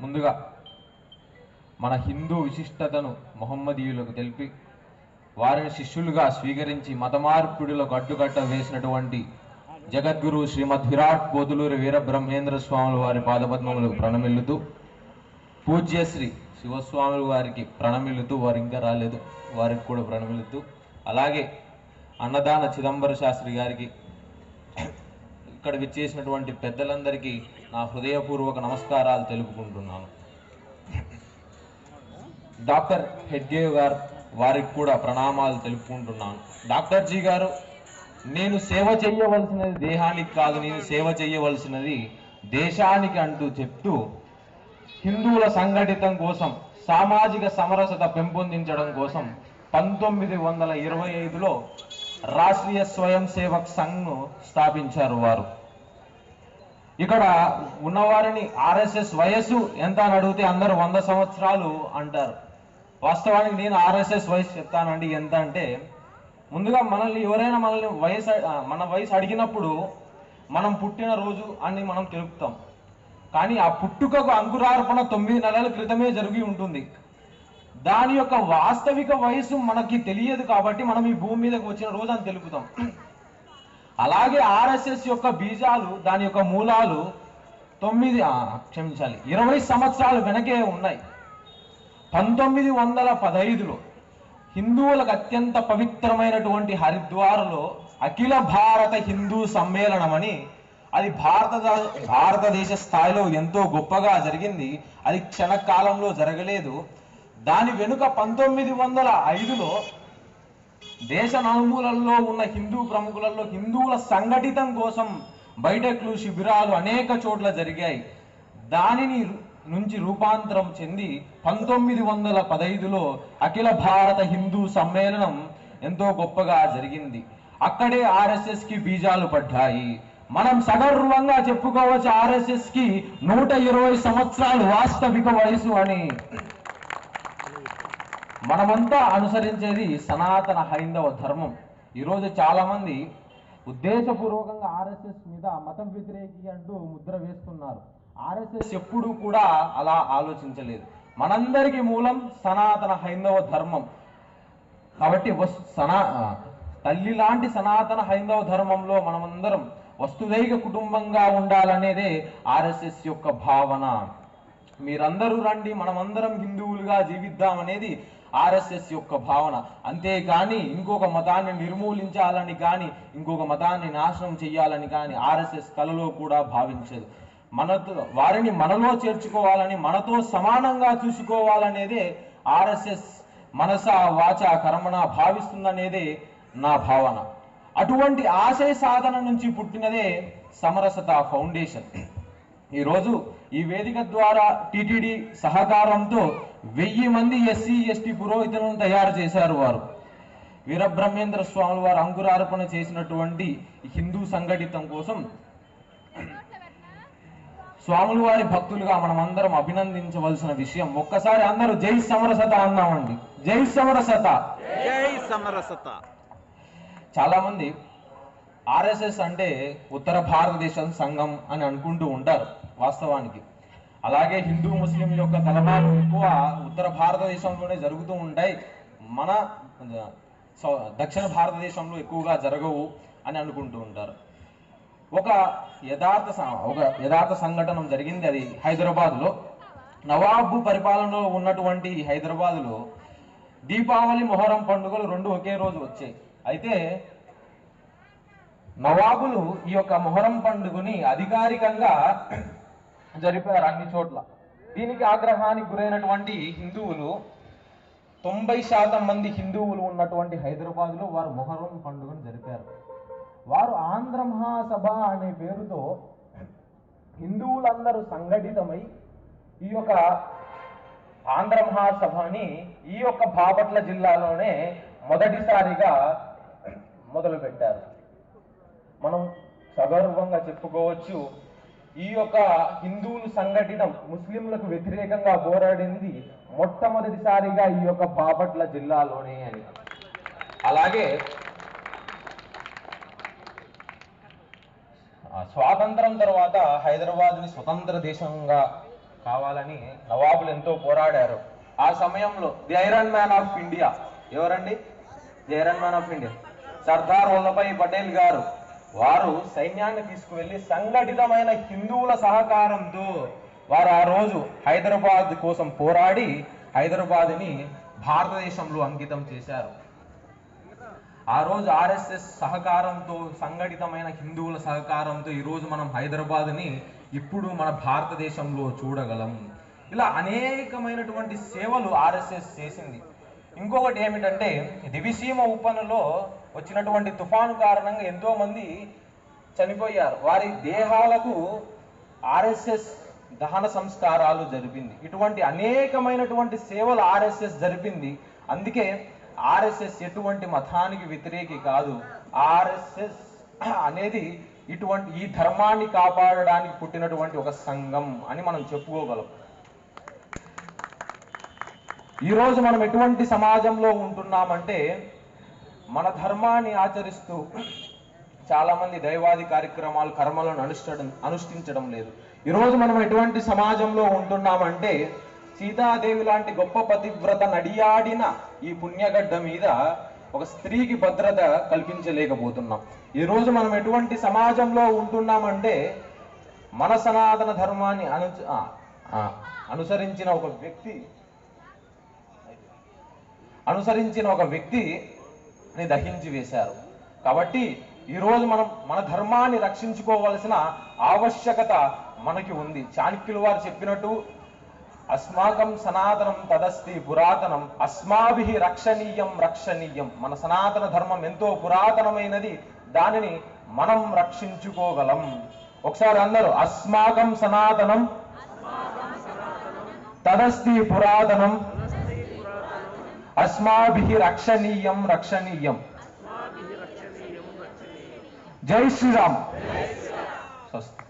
ముందుగా మన హిందూ విశిష్టతను మొహమ్మదీయులకు తెలిపి వారిని శిష్యులుగా స్వీకరించి మతమార్పిడులకు అడ్డుకట్ట వేసినటువంటి జగద్గురు శ్రీమద్ విరాట్ పోతులూరి వీరబ్రహ్మేంద్ర స్వాముల వారి పాదపద్మములకు ప్రణమిల్లుతూ, పూజ్యశ్రీ శివస్వాముల వారికి ప్రణమిల్లుతూ, వారు ఇంకా రాలేదు, వారికి కూడా ప్రణమిల్లుతూ, అలాగే అన్నదాన చిదంబర శాస్త్రి గారికి, ఇక్కడ విచ్చేసినటువంటి పెద్దలందరికీ నా హృదయపూర్వక నమస్కారాలు తెలుపుకుంటున్నాను. డాక్టర్ హెడ్గేవ్ గారు వారికి కూడా ప్రణామాలు తెలుపుకుంటున్నాను. డాక్టర్ జీ గారు, నేను సేవ చేయవలసినది దేహానికి కాదు, నేను సేవ చేయవలసినది దేశానికి అంటూ చెప్తూ హిందువుల సంఘటితం కోసం, సామాజిక సమరసత పెంపొందించడం కోసం 1925లో రాష్ట్రీయ స్వయం సేవక్ సంఘ్ను స్థాపించారు. వారు ఇక్కడ ఉన్నవారిని ఆర్ఎస్ఎస్ వయస్సు ఎంత అని అడిగితే అందరూ 100 సంవత్సరాలు అంటారు. వాస్తవానికి నేను ఆర్ఎస్ఎస్ వయసు చెప్తానండి. ఎంత అంటే, ముందుగా మనల్ని ఎవరైనా మన వయసు అడిగినప్పుడు మనం పుట్టిన రోజు అని మనం తెలుపుతాం. కానీ ఆ పుట్టుకకు అంకురార్పణ 9 నెలల క్రితమే జరిగి ఉంటుంది. దాని యొక్క వాస్తవిక వయసు మనకి తెలియదు కాబట్టి మనం ఈ భూమి మీదకి వచ్చిన రోజు అని తెలుపుతాం. అలాగే ఆర్ఎస్ఎస్ యొక్క బీజాలు, దాని యొక్క మూలాలు 20 సంవత్సరాలు వెనకే ఉన్నాయి. 1915లో హిందువులకు అత్యంత పవిత్రమైనటువంటి హరిద్వార్లో అఖిల భారత హిందూ సమ్మేళనం అని, అది భారతదేశ స్థాయిలో ఎంతో గొప్పగా జరిగింది. అది క్షణకాలంలో జరగలేదు. దాని వెనుక 1905లో దేశ నలుమూలల్లో ఉన్న హిందూ ప్రముఖులలో హిందువుల సంఘటితం కోసం బైఠక్లు, శిబిరాలు అనేక చోట్ల జరిగాయి. దానిని నుంచి రూపాంతరం చెంది 1915లో అఖిల భారత హిందూ సమ్మేళనం ఎంతో గొప్పగా జరిగింది. అక్కడే ఆర్ఎస్ఎస్ కి బీజాలు పడ్డాయి. మనం సగర్వంగా చెప్పుకోవచ్చు, ఆర్ఎస్ఎస్ కి 120 సంవత్సరాలు వాస్తవిక వయసు అని. మనమంతా అనుసరించేది సనాతన హైందవ ధర్మం. ఈరోజు చాలా మంది ఉద్దేశపూర్వకంగా ఆర్ఎస్ఎస్ మీద మతం వ్యతిరేకి అంటూ ముద్ర వేస్తున్నారు. ఆర్ఎస్ఎస్ ఎప్పుడూ కూడా అలా ఆలోచించలేదు. మనందరికీ మూలం సనాతన హైందవ ధర్మం కాబట్టి తల్లి లాంటి సనాతన హైందవ ధర్మంలో మనమందరం వసుదైక కుటుంబంగా ఉండాలనేదే ఆర్ఎస్ఎస్ యొక్క భావన. మీరందరూ రండి, మనమందరం హిందువులుగా జీవిద్దామనేది ఆర్ఎస్ఎస్ యొక్క భావన. అంతేకాని ఇంకొక మతాన్ని నిర్మూలించాలని కానీ, ఇంకొక మతాన్ని నాశనం చేయాలని కానీ ఆర్ఎస్ఎస్ కలలో కూడా భావించదు. వారిని మనలో చేర్చుకోవాలని, మనతో సమానంగా చూసుకోవాలనేదే ఆర్ఎస్ఎస్ మనస వాచ కర్మణ భావిస్తుందనేదే నా భావన. అటువంటి ఆశయ సాధన నుంచి పుట్టినదే సమరసత ఫౌండేషన్. ఈరోజు ఈ వేదిక ద్వారా టిటిడి సహకారంతో 1000 మంది ఎస్సీ ఎస్టీ పురోహితులను తయారు చేశారు. వారు వీరబ్రహ్మేంద్ర స్వాముల వారు అంకురార్పణ చేసినటువంటి హిందూ సంఘటితం కోసం స్వాముల వారి భక్తులుగా మనం అందరం అభినందించవలసిన విషయం. ఒక్కసారి అందరూ జై సమరసత అన్నామండి. జై సమరసత, జై సమరసత. చాలా మంది ఆర్ఎస్ఎస్ అంటే ఉత్తర భారతదేశం సంఘం అని అనుకుంటూ ఉంటారు. వాస్తవానికి అలాగే హిందూ ముస్లింల యొక్క తలమాలు ఎక్కువ ఉత్తర భారతదేశంలోనే జరుగుతూ ఉంటాయి, మన దక్షిణ భారతదేశంలో ఎక్కువగా జరగవు అని అనుకుంటూ ఉంటారు. ఒక యథార్థ సంఘటన జరిగింది. అది హైదరాబాద్లో, నవాబు పరిపాలనలో ఉన్నటువంటి హైదరాబాద్లో దీపావళి, మొహరం పండుగలు 2 ఒకే రోజు వచ్చాయి. అయితే నవాబులు ఈ యొక్క మొహరం పండుగని అధికారికంగా జరిపారు అన్ని చోట్ల. దీనికి ఆగ్రహానికి గురైనటువంటి హిందువులు, 90% మంది హిందువులు ఉన్నటువంటి హైదరాబాద్లో వారు మొహరం పండుగను జరిపారు. వారు ఆంధ్ర మహాసభ అనే పేరుతో హిందువులందరూ సంఘటితమై ఈ యొక్క ఆంధ్ర మహాసభని ఈ యొక్క బాపట్ల జిల్లాలోనే మొదటిసారిగా మొదలుపెట్టారు. మనం సగర్వంగా చెప్పుకోవచ్చు, ఈ యొక్క హిందువులు సంఘటితం ముస్లింలకు వ్యతిరేకంగా పోరాడింది మొట్టమొదటిసారిగా ఈ యొక్క బాపట్ల జిల్లాలోనే అని. అలాగే స్వాతంత్రం తర్వాత హైదరాబాద్ని స్వతంత్ర దేశంగా కావాలని నవాబులు ఎంతో పోరాడారు. ఆ సమయంలో the iron man of India ఎవరండి? The iron man of India Sardar Vallabhbhai Patel garu. వారు సైన్యాన్ని తీసుకువెళ్ళి సంఘటితమైన హిందువుల సహకారంతో వారు ఆ రోజు హైదరాబాద్ కోసం పోరాడి హైదరాబాద్ని భారతదేశంలో అంకితం చేశారు. ఆ రోజు ఆర్ఎస్ఎస్ సహకారంతో, సంఘటితమైన హిందువుల సహకారంతో ఈరోజు మనం హైదరాబాద్ని ఇప్పుడు మన భారతదేశంలో చూడగలం. ఇలా అనేకమైనటువంటి సేవలు ఆర్ఎస్ఎస్ చేసింది. ఇంకొకటి ఏమిటంటే, దివిసీమ ఉప్పనలో వచ్చినటువంటి తుఫాను కారణంగా ఎంతో మంది చనిపోయారు. వారి దేహాలకు ఆర్ఎస్ఎస్ దహన సంస్కారాలు జరిపింది. ఇటువంటి అనేకమైనటువంటి సేవలు ఆర్ఎస్ఎస్ జరిపింది. అందుకే ఆర్ఎస్ఎస్ ఎటువంటి మతానికి వ్యతిరేకి కాదు. ఆర్ఎస్ఎస్ అనేది ఈ ధర్మాన్ని కాపాడడానికి పుట్టినటువంటి ఒక సంఘం అని మనం చెప్పుకోగలం. ఈరోజు మనం ఎటువంటి సమాజంలో ఉంటున్నామంటే, మన ధర్మాన్ని ఆచరిస్తూ చాలా మంది దైవాది కార్యక్రమాలు, కర్మలను అనుష్ఠించడం లేదు. ఈరోజు మనం ఎటువంటి సమాజంలో ఉంటున్నామంటే, సీతాదేవి లాంటి గొప్ప పతివ్రత నడియాడిన ఈ పుణ్యగడ్డ మీద ఒక స్త్రీకి భద్రత కల్పించలేకపోతున్నాం. ఈరోజు మనం ఎటువంటి సమాజంలో ఉంటున్నామంటే, మన సనాతన ధర్మాన్ని అనుసరించిన ఒక వ్యక్తిని దహించి వేశారు. కాబట్టి ఈరోజు మనం మన ధర్మాన్ని రక్షించుకోవాల్సిన ఆవశ్యకత మనకి ఉంది. చాణక్యులు వారు చెప్పినట్టు, అస్మాకం సనాతనం తదస్తి పురాతనం అస్మాభిః రక్షణీయం రక్షణీయం. మన సనాతన ధర్మం ఎంతో పురాతనమైనది, దానిని మనం రక్షించుకోగలం. ఒకసారి అందరూ అస్మాకం సనాతనం తదస్తి పురాతనం అస్మాభిః రక్షణీయం రక్షణీయం. జై శ్రీరామ్. స్వస్తి.